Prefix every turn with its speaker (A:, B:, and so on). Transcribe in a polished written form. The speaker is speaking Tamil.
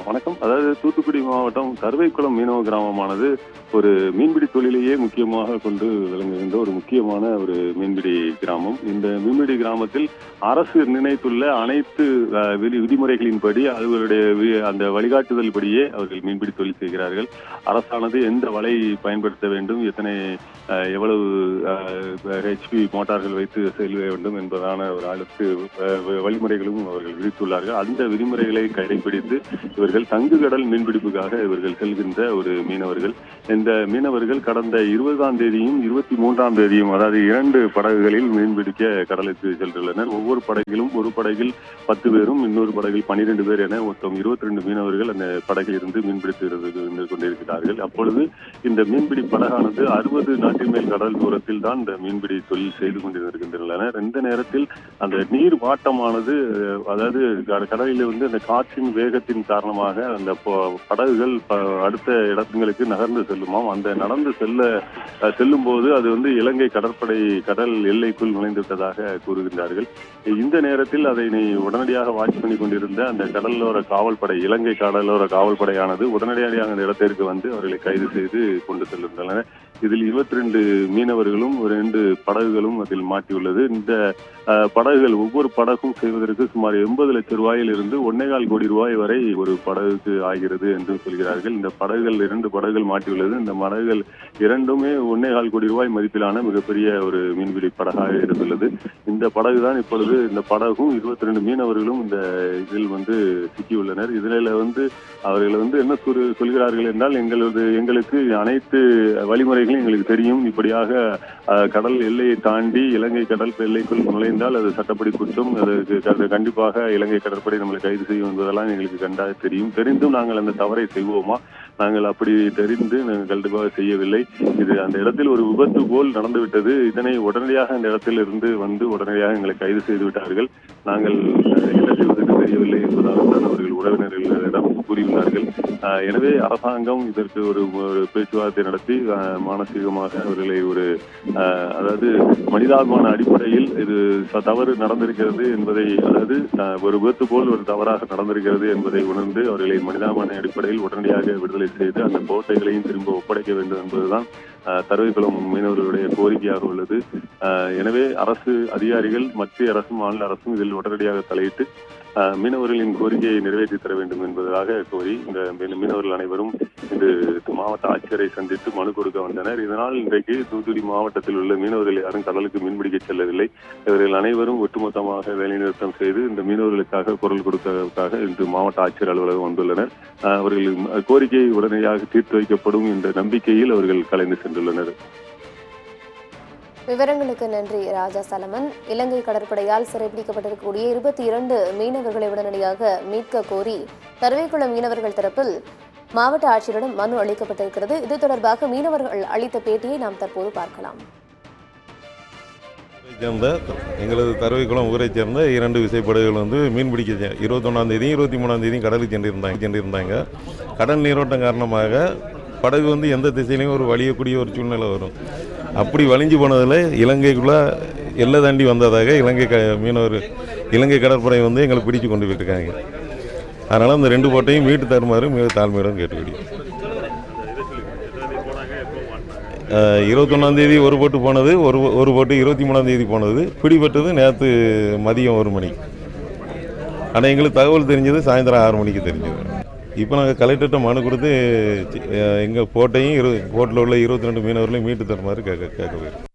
A: வணக்கம். அதாவது தூத்துக்குடி மாவட்டம் கருவைக்குளம் மீனவ கிராமமானது ஒரு மீன்பிடி தொழிலையே முக்கியமாக கொண்டு விளங்குகின்ற ஒரு முக்கியமான ஒரு மீன்பிடி கிராமம். இந்த மீன்பிடி கிராமத்தில் அரசு நிர்ணயித்துள்ள அனைத்து விதிமுறைகளின்படி அவர்களுடைய அந்த வழிகாட்டுதல் படியே அவர்கள் மீன்பிடி தொழில் செய்கிறார்கள். அரசானது எந்த வலை பயன்படுத்த வேண்டும், எவ்வளவு ஹெச்பி மோட்டார்கள் வைத்து செல்ல வேண்டும் என்பதான ஒரு அனைத்து வழிமுறைகளும் அவர்கள் விதித்துள்ளார்கள். அந்த விதிமுறைகளை கடைபிடித்து இவர்கள் தங்குகடல் மீன்பிடிப்புக்காக இவர்கள் செல்கின்ற ஒரு மீனவர்கள். இந்த மீனவர்கள் கடந்த 20ஆம் தேதியும் 23ஆம் தேதியும் அதாவது 2 படகுகளில் மீன்பிடிக்க கடலுக்கு சென்றுள்ளனர். ஒவ்வொரு படகிலும் ஒரு படகில் 10 பேரும் இன்னொரு படகில் 12 பேர் என மொத்தம் 22 மீனவர்கள் அந்த படகில் இருந்து மீன்பிடித்து கொண்டிருக்கிறார்கள். அப்பொழுது இந்த மீன்பிடி படகானது 60 நாட்டின் மேல் கடல் தூரத்தில் தான் இந்த மீன்பிடி தொழில் செய்து கொண்டிருக்கின்றனர். இந்த நேரத்தில் அந்த நீர் வாட்டமானது அதாவது கடலில் அந்த காற்றின் வேகத்தின் காரணமாக அந்த படகுகள் அடுத்த இடங்களுக்கு நகர்ந்து செல்லுமாம். அந்த நடந்து செல்லும் போது அது இலங்கை கடல் எல்லைக்குள் நுழைந்துவிட்டதாக கூறுகின்றார்கள். இந்த நேரத்தில் அதனை உடனடியாக வாட்ச் பண்ணி கொண்டிருந்த அந்த கடலோர காவல்படை, இலங்கை கடலோர காவல்படையானது உடனடியாக அந்த இடத்திற்கு வந்து அவர்களை கைது செய்து கொண்டு செல்கின்றனர். இதில் 22 மீனவர்களும் 2 படகுகளும் அதில் மாட்டியுள்ளது. இந்த படகுகள் ஒவ்வொரு படகும் செய்வதற்கு சுமார் 80 லட்சம் ரூபாயில் இருந்து 1.25 கோடி ரூபாய் வரை ஒரு படகுக்கு ஆகிறது என்று சொல்கிறார்கள். இந்த படகுகள் 2 படகுகள் மாட்டியுள்ளது. இந்த படகுகள் இரண்டுமே 1.25 கோடி ரூபாய் மதிப்பிலான மிகப்பெரிய ஒரு மீன்பிடி படகாக இருந்துள்ளது. இந்த படகுதான் இப்பொழுது இந்த படகும் 22 மீனவர்களும் இந்த இதில் சிக்கியுள்ளனர். இதில் அவர்கள் என்ன சொல்கிறார்கள் என்றால், எங்களுக்கு அனைத்து வழிமுறைகளும் எங்களுக்கு தெரியும். இப்படியாக கடல் எல்லையை தாண்டி இலங்கை கடல் எல்லைக்குள் நுழைந்தால் அது சட்டப்படி குற்றம். அது கண்டிப்பாக இலங்கை கடற்படை நம்மளை கைது செய்யும் என்பதெல்லாம் எங்களுக்கு கண்டாக தெரிந்தும் நாங்கள் அந்த தவறை செய்வோமா? நாங்கள் அப்படி தெரிந்து நாங்கள் கண்டிப்பாக செய்யவில்லை. இது அந்த இடத்தில் ஒரு விபத்து போல் நடந்துவிட்டது. இதனை உடனடியாக அந்த இடத்தில் இருந்து உடனடியாக எங்களை கைது செய்து விட்டார்கள். நாங்கள் என்ன செய்வதற்கு தெரியவில்லை என்பதாக தான் அவர்கள் உறவினர்களிடம் கூறியுள்ளார்கள். எனவே அரசாங்கம் இதற்கு ஒரு பேச்சுவார்த்தை நடத்தி மானசீகமாக அவர்களை அதாவது மனிதாபிமான அடிப்படையில் இது தவறு நடந்திருக்கிறது என்பதை, அதாவது ஒரு விபத்து போல் ஒரு தவறாக நடந்திருக்கிறது என்பதை உணர்ந்து அவர்களை மனிதாபிமான அடிப்படையில் உடனடியாக விடுதலை செய்து அந்த கோட்டைகளையும் திரும்ப ஒப்படைக்க வேண்டும் என்பதுதான் கருவைக்குளம் மீனவர்களுடைய கோரிக்கையாக உள்ளது. எனவே அரசு அதிகாரிகள், மத்திய அரசும் மாநில அரசும் இதில் உடனடியாக தலையிட்டு மீனவர்களின் கோரிக்கையை நிறைவேற்றி தர வேண்டும் என்பதாக கோரி இந்த மீனவர்கள் அனைவரும் இன்று மாவட்ட ஆட்சியரை சந்தித்து மனு கொடுக்க வந்தனர். இதனால் இன்றைக்கு தூத்துக்குடி மாவட்டத்தில் உள்ள மீனவர்கள் யாரும் கடலுக்கு மீன்பிடிக்க செல்லவில்லை. இவர்கள் அனைவரும் ஒட்டுமொத்தமாக வேலைநிறுத்தம் செய்து இந்த மீனவர்களுக்காக குரல் கொடுப்பதற்காக இன்று மாவட்ட ஆட்சியர் அலுவலகம் வந்துள்ளனர். அவர்கள் கோரிக்கை உடனடியாக தீர்த்து வைக்கப்படும் என்ற நம்பிக்கையில் அவர்கள் கலைந்து சென்றுள்ளனர்.
B: விவரங்களுக்கு நன்றி ராஜா சலமன். இலங்கை கடற்படையால் சிறைப்பிடிக்கப்பட்டிருக்கக்கூடிய 22 மீனவர்களை உடனடியாக மீட்க கோரி கருவைக்குளம் மீனவர்கள் தரப்பில் மாவட்ட ஆட்சியரிடம் மனு அளிக்கப்பட்டிருக்கிறது. இது தொடர்பாக மீனவர்கள் அளித்த பேட்டியை நாம் தற்போது பார்க்கலாம்.
C: எங்களது கருவைக்குளம் ஊரை சேர்ந்த 2 விசைப்படகுகள் மீன்பிடிக்க 21ஆம் தேதியும் 23ஆம் தேதியும் கடலுக்கு சென்றிருந்தாங்க. கடல் நீரோட்டம் காரணமாக படகு எந்த திசையிலையும் ஒரு வலியக்கூடிய ஒரு சூழ்நிலை வரும். அப்படி வலிஞ்சு போனதில் இலங்கைக்குள்ளே எல்லை தாண்டி வந்ததாக இலங்கை கடற்படை எங்களை பிடிச்சு கொண்டு போயிருக்காங்க. அதனால் அந்த 2 போட்டையும் மீட்டு தருமாறு மிக தாழ்மையிடம் கேட்டுக்கிட்டோம். 21ஆம் தேதி ஒரு போட்டு போனது, ஒரு போட்டு 23ஆம் தேதி போனது. பிடிபட்டது நேற்று மதியம் 1 மணிக்கு. ஆனால் எங்களுக்கு தகவல் தெரிஞ்சது சாயந்தரம் 6 மணிக்கு தெரிஞ்சது. இப்போ நாங்கள் கலெக்டர்கிட்ட மனு கொடுத்து எங்கள் போட்டையும் போட்டில் உள்ள 22 மீனவர்களையும் மீட்டு தருமாறு கேட்க போயிருக்கோம்.